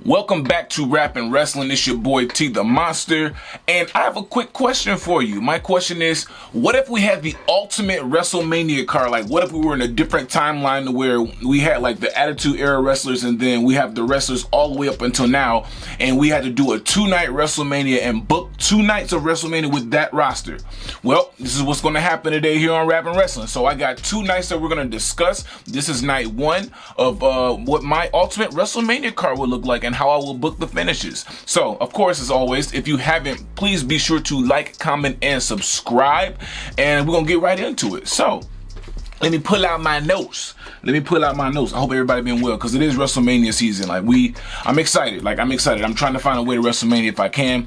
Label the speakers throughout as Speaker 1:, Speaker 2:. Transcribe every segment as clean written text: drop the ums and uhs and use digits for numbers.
Speaker 1: Welcome back to Rap and Wrestling. It's your boy T the Monster, and I have a quick question for you. My question is, what if we had the ultimate WrestleMania card? Like, what if we were in a different timeline to where we had like the Attitude Era wrestlers, and then we have the wrestlers all the way up until now, and we had to do a 2-night WrestleMania and book 2 nights of WrestleMania with that roster? Well, this is what's going to happen today here on Rap and Wrestling. So I got 2 nights that we're going to discuss. This is night 1 of what my ultimate WrestleMania card would look like and how I will book the finishes. So, of course, as always, if you haven't, please be sure to like, comment, and subscribe, and we're gonna get right into it. So, let me pull out my notes. I hope everybody been well, because it is WrestleMania season. I'm excited. I'm trying to find a way to WrestleMania if I can.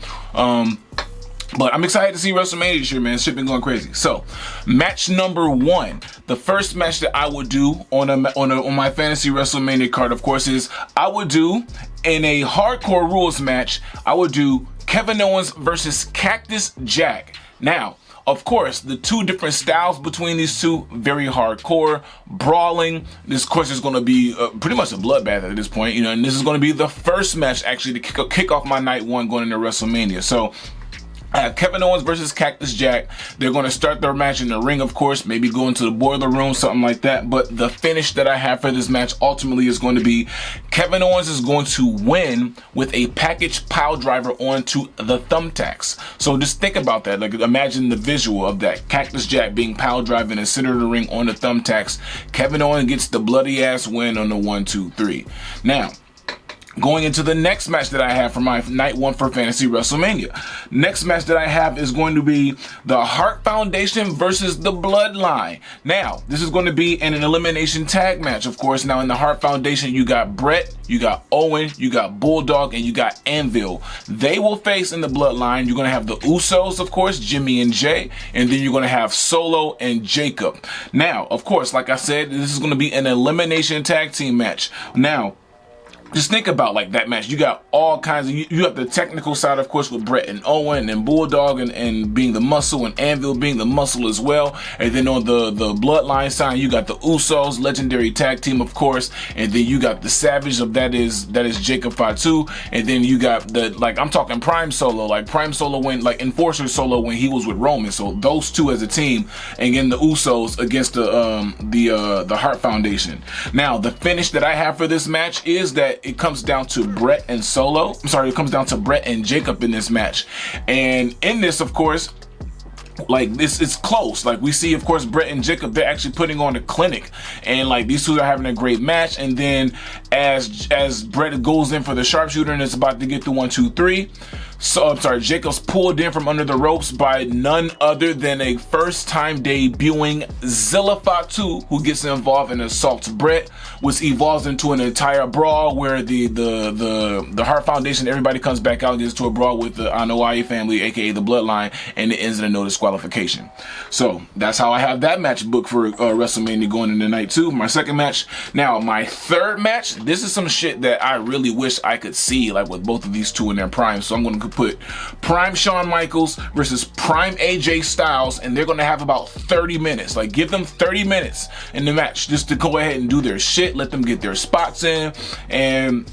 Speaker 1: But I'm excited to see WrestleMania this year, man. Shit been going crazy. So, match number 1. The first match that I would do on my fantasy WrestleMania card, of course, is I would do in a hardcore rules match. I would do Kevin Owens versus Cactus Jack. Now, of course, the 2 different styles between these two, very hardcore, brawling. This, of course, is going to be pretty much a bloodbath at this point, you know. And this is going to be the first match actually to kick off my night 1 going into WrestleMania. So, I have Kevin Owens versus Cactus Jack. They're going to start their match in the ring, of course, maybe go into the boiler room, something like that. But the finish that I have for this match ultimately is going to be Kevin Owens is going to win with a package pile driver onto the thumbtacks. So just think about that. Like, imagine the visual of that. Cactus Jack being pile driven in the center of the ring on the thumbtacks. Kevin Owens gets the bloody ass win on the 1, 2, 3. Now, going into the next match that I have for my night 1 for Fantasy WrestleMania. Next match that I have is going to be the Hart Foundation versus the Bloodline. Now, this is going to be an elimination tag match, of course. Now, in the Hart Foundation, you got Brett, you got Owen, you got Bulldog, and you got Anvil. They will face in the Bloodline. You're going to have the Usos, of course, Jimmy and Jay, and then you're going to have Solo and Jacob. Now, of course, like I said, this is going to be an elimination tag team match. Now, just think about like that match. You got all kinds of, you have the technical side, of course, with Brett and Owen and Bulldog and being the muscle, and Anvil being the muscle as well. And then on the Bloodline side, you got the Usos, legendary tag team, of course. And then you got the Savage of that is Jacob Fatu. And then you got the, like, I'm talking Prime Solo, like Prime Solo when, like Enforcer Solo when he was with Roman. So those two as a team, and then the Usos against the Hart Foundation. Now, the finish that I have for this match is that it comes down to Brett and Solo. I'm sorry, it comes down to Brett and Jacob in this match. And in this, of course, like this, it's close. Like we see, of course, Brett and Jacob, they're actually putting on a clinic, and like these two are having a great match. And then as Brett goes in for the sharpshooter and is about to get the 1, 2, 3. So I'm sorry, Jacob's pulled in from under the ropes by none other than a first-time debuting Zilla Fatu, who gets involved and assaults Brett, which evolves into an entire brawl where the Hart Foundation, everybody comes back out and gets to a brawl with the Anoa'i family, aka the Bloodline, and it ends in a no disqualification. So that's how I have that match booked for WrestleMania going into night 2. My second match. Now, my third match, this is some shit that I really wish I could see, like with both of these two in their prime. So I'm going to put Prime Shawn Michaels versus Prime AJ Styles, and they're going to have about 30 minutes. Like, give them 30 minutes in the match just to go ahead and do their shit, let them get their spots in. And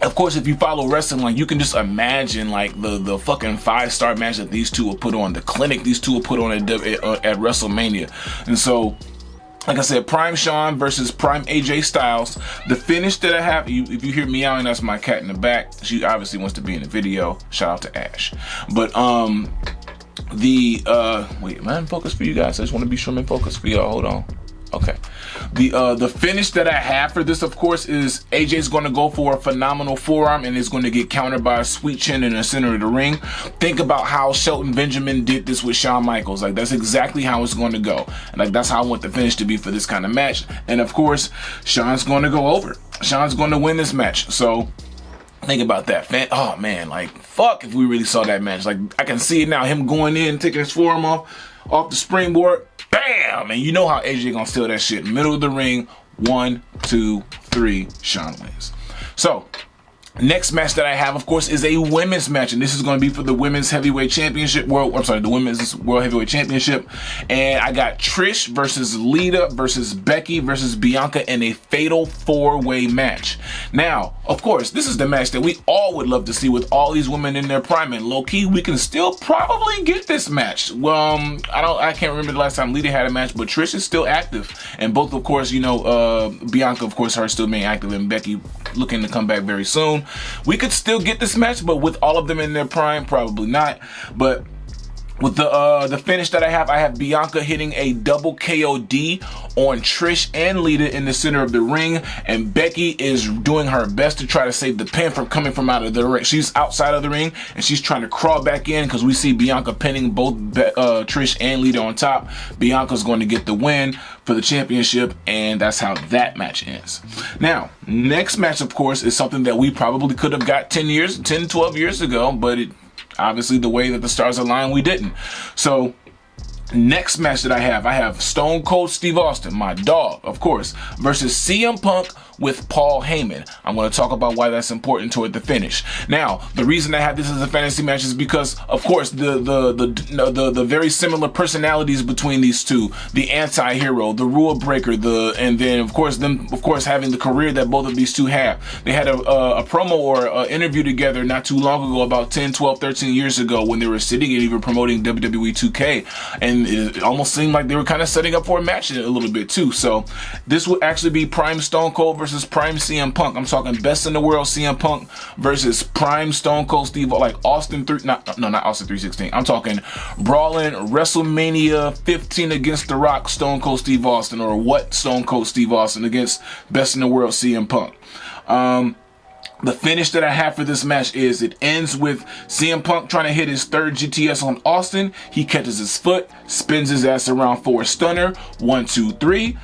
Speaker 1: of course, if you follow wrestling, like, you can just imagine like the fucking 5-star match that these two will put on, the clinic these two will put on at WrestleMania. And so, like I said, Prime Shawn versus Prime AJ Styles. The finish that I have, if you hear meowing, that's my cat in the back. She obviously wants to be in the video. Shout out to Ash. But wait, am I in focus for you guys? I just want to be sure I'm in focus for y'all. Hold on. Okay. The finish that I have for this, of course, is AJ's going to go for a phenomenal forearm, and it's going to get countered by a sweet chin in the center of the ring. Think about how Shelton Benjamin did this with Shawn Michaels. Like, that's exactly how it's going to go. And like, that's how I want the finish to be for this kind of match. And of course, Shawn's going to go over. Shawn's going to win this match. So think about that. Oh man, like, fuck if we really saw that match. Like, I can see it now, him going in, taking his forearm off the springboard. Bam! And you know how AJ gonna steal that shit. Middle of the ring, 1, 2, 3, Shawn wins. So, Next match that I have, of course, is a women's match, and this is going to be for the women's heavyweight championship. The women's world heavyweight championship. And I got Trish versus Lita versus Becky versus Bianca in a fatal 4-way match. Now, of course, this is the match that we all would love to see with all these women in their prime. And low key, we can still probably get this match. Well, I can't remember the last time Lita had a match, but Trish is still active, and both, of course, Bianca, of course, her still being active, and Becky looking to come back very soon. We could still get this match, but with all of them in their prime, probably not. But with the finish that I have Bianca hitting a double KOD on Trish and Lita in the center of the ring, and Becky is doing her best to try to save the pin from coming from out of the ring. She's outside of the ring, and she's trying to crawl back in because we see Bianca pinning both Trish and Lita on top. Bianca's going to get the win for the championship, and that's how that match ends. Now, next match, of course, is something that we probably could have got 10, 12 years ago, but obviously, the way that the stars aligned, we didn't. So, next match that I have Stone Cold Steve Austin, my dog, of course, versus CM Punk with Paul Heyman. I'm going to talk about why that's important toward the finish. Now, the reason I have this as a fantasy match is because, of course, the very similar personalities between these two, the anti-hero, the rule breaker, and then of course having the career that both of these two have. They had a promo or an interview together not too long ago, about 10, 12, 13 years ago, when they were sitting and even promoting WWE 2K, and it almost seemed like they were kind of setting up for a match a little bit too. So this would actually be Prime Stone Cold versus Prime CM Punk. I'm talking best in the world CM Punk versus Prime Stone Cold Steve, like Austin not Austin 316. I'm talking brawling WrestleMania 15 against The Rock Stone Cold Steve Austin, or what Stone Cold Steve Austin against best in the world CM Punk. The finish that I have for this match is it ends with CM Punk trying to hit his third GTS on Austin. He catches his foot, spins his ass around for a stunner. 1, 2, 3.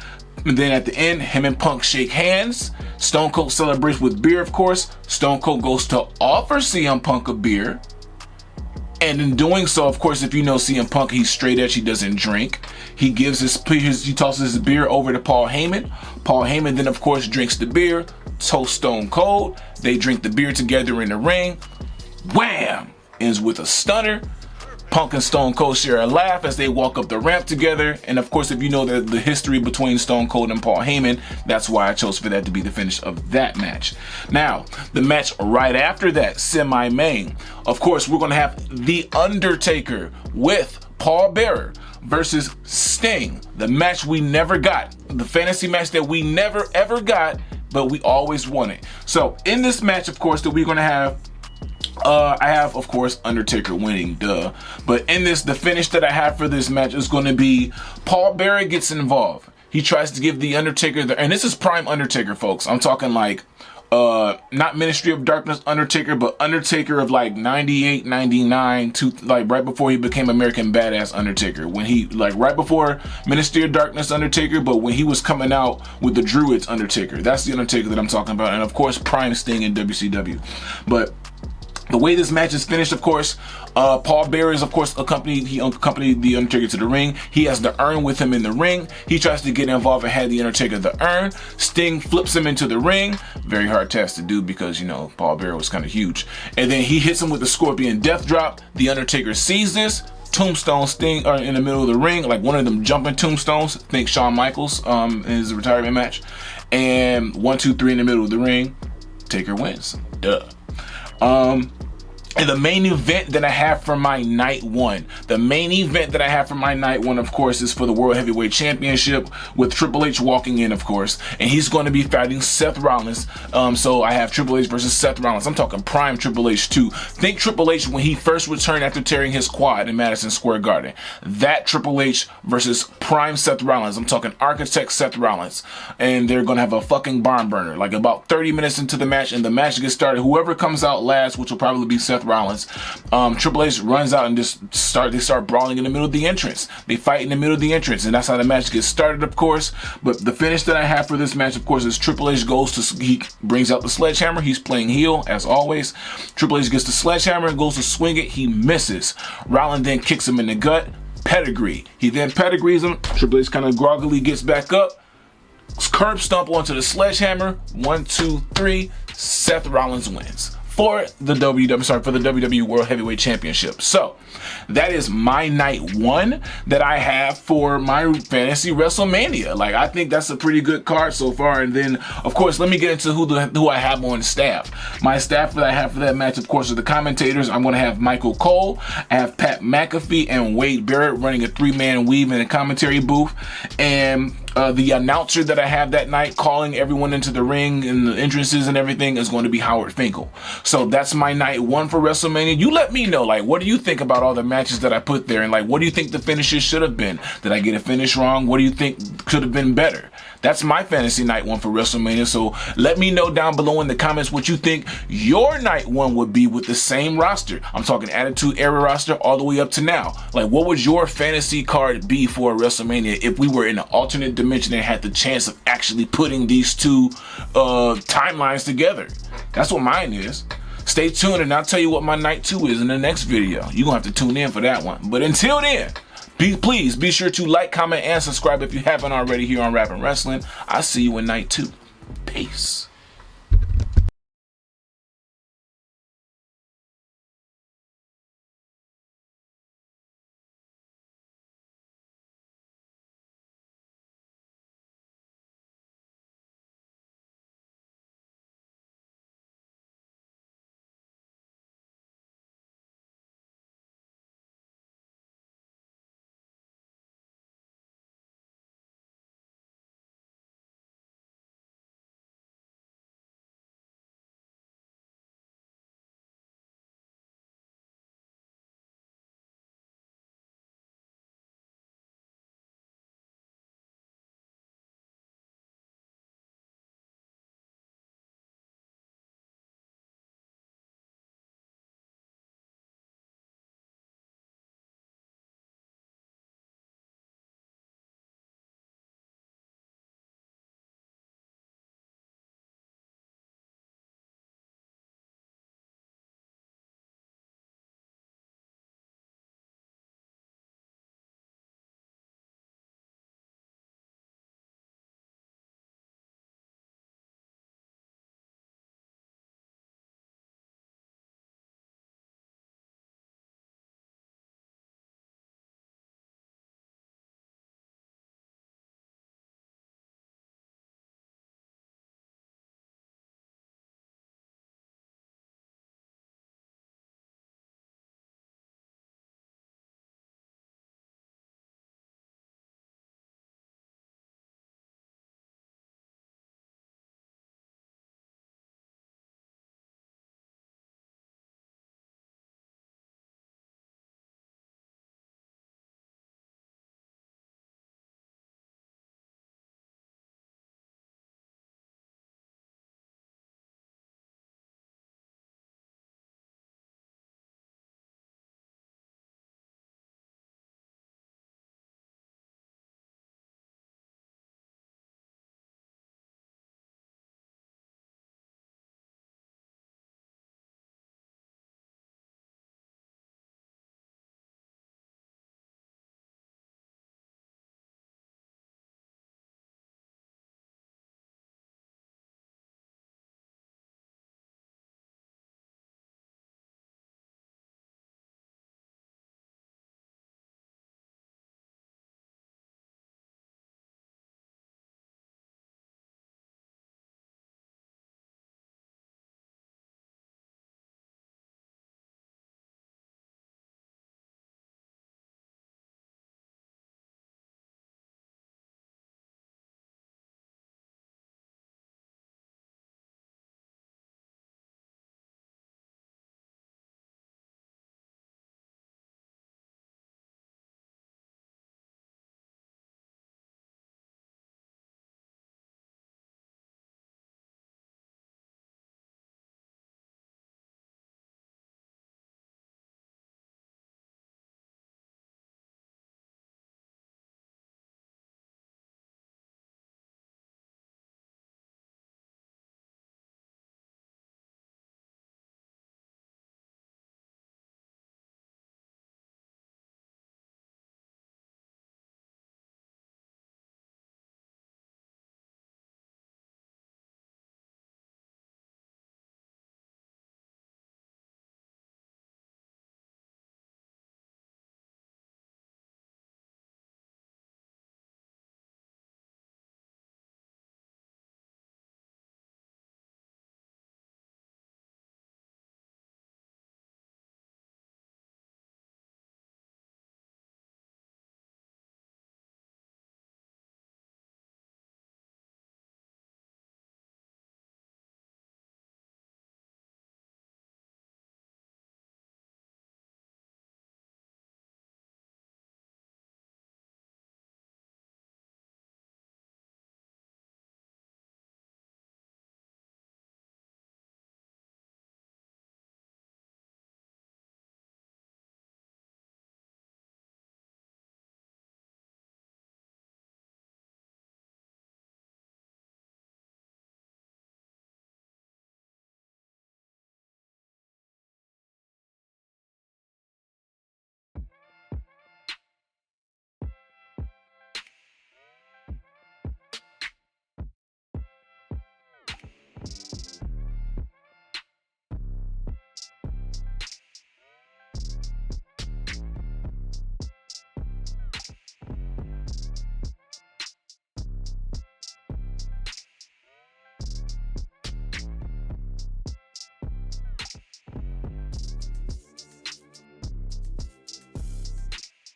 Speaker 1: And then at the end, him and Punk shake hands. Stone Cold celebrates with beer, of course. Stone Cold goes to offer CM Punk a beer. And in doing so, of course, if you know CM Punk, he's straight edge, he doesn't drink. He he tosses his beer over to Paul Heyman. Paul Heyman then, of course, drinks the beer, toasts Stone Cold. They drink the beer together in the ring. Wham! Ends with a stunner. Punk and Stone Cold share a laugh as they walk up the ramp together. And of course, if you know the history between Stone Cold and Paul Heyman, that's why I chose for that to be the finish of that match. Now, the match right after that, semi-main, of course, we're going to have The Undertaker with Paul Bearer versus Sting. The match we never got. The fantasy match that we never ever got, but we always wanted. So in this match, of course, that we're going to have, I have, of course, Undertaker winning, duh. But in this, the finish that I have for this match is going to be Paul Bearer gets involved. He tries to give the Undertaker and this is prime Undertaker, folks. I'm talking like, not Ministry of Darkness Undertaker, but Undertaker of like 98, 99, to like right before he became American Badass Undertaker. When he, like right before Ministry of Darkness Undertaker, but when he was coming out with the Druids Undertaker. That's the Undertaker that I'm talking about. And of course, prime Sting in WCW. But the way this match is finished, of course, Paul Bearer is, of course, accompanied the Undertaker to the ring. He has the urn with him in the ring. He tries to get involved and hand the Undertaker the urn. Sting flips him into the ring. Very hard task to do because, you know, Paul Bearer was kind of huge. And then he hits him with the Scorpion Death Drop. The Undertaker sees this. Tombstone Sting are in the middle of the ring, like one of them jumping tombstones. Think Shawn Michaels in his retirement match. And 1, 2, 3 in the middle of the ring. Taker wins. Duh. And the main event that I have for my night one, of course, is for the World Heavyweight Championship with Triple H walking in, of course, and he's going to be fighting Seth Rollins. So I have Triple H versus Seth Rollins. I'm talking prime Triple H too. Think Triple H when he first returned after tearing his quad in Madison Square Garden. That Triple H versus prime Seth Rollins. I'm talking architect Seth Rollins. And they're going to have a fucking barn burner. Like about 30 minutes into the match, and the match gets started. Whoever comes out last, which will probably be Seth Rollins, Triple H runs out and they start brawling in the middle of the entrance. They fight in the middle of the entrance, and that's how the match gets started, of course. But the finish that I have for this match, of course, is Triple H he brings out the sledgehammer. He's playing heel, as always. Triple H gets the sledgehammer and goes to swing it. He misses. Rollins then kicks him in the gut. Pedigree. He then pedigrees him. Triple H kind of groggily gets back up. Curb stomp onto the sledgehammer. 1, 2, 3. Seth Rollins wins for the WWE World Heavyweight Championship. So that is my night one that I have for my fantasy WrestleMania. Like, I think that's a pretty good card so far. And then, of course, let me get into who I have on staff. My staff that I have for that match, of course, are the commentators. I'm going to have Michael Cole, I have Pat McAfee and Wade Barrett running a 3-man weave in a commentary booth, and the announcer that I have that night calling everyone into the ring and the entrances and everything is going to be Howard Finkel. So that's my night one for WrestleMania. You let me know, like, what do you think about all the matches that I put there? And, like, what do you think the finishes should have been? Did I get a finish wrong? What do you think could have been better? That's my fantasy night one for WrestleMania. So let me know down below in the comments what you think your night one would be with the same roster. I'm talking Attitude Era roster all the way up to now. Like, what would your fantasy card be for WrestleMania if we were in an alternate dimension and had the chance of actually putting these two timelines together? That's what mine is. Stay tuned and I'll tell you what my night two is in the next video. You're going to have to tune in for that one. But until then, please be sure to like, comment, and subscribe if you haven't already here on Rappin' Wrestling. I'll see you in night two. Peace.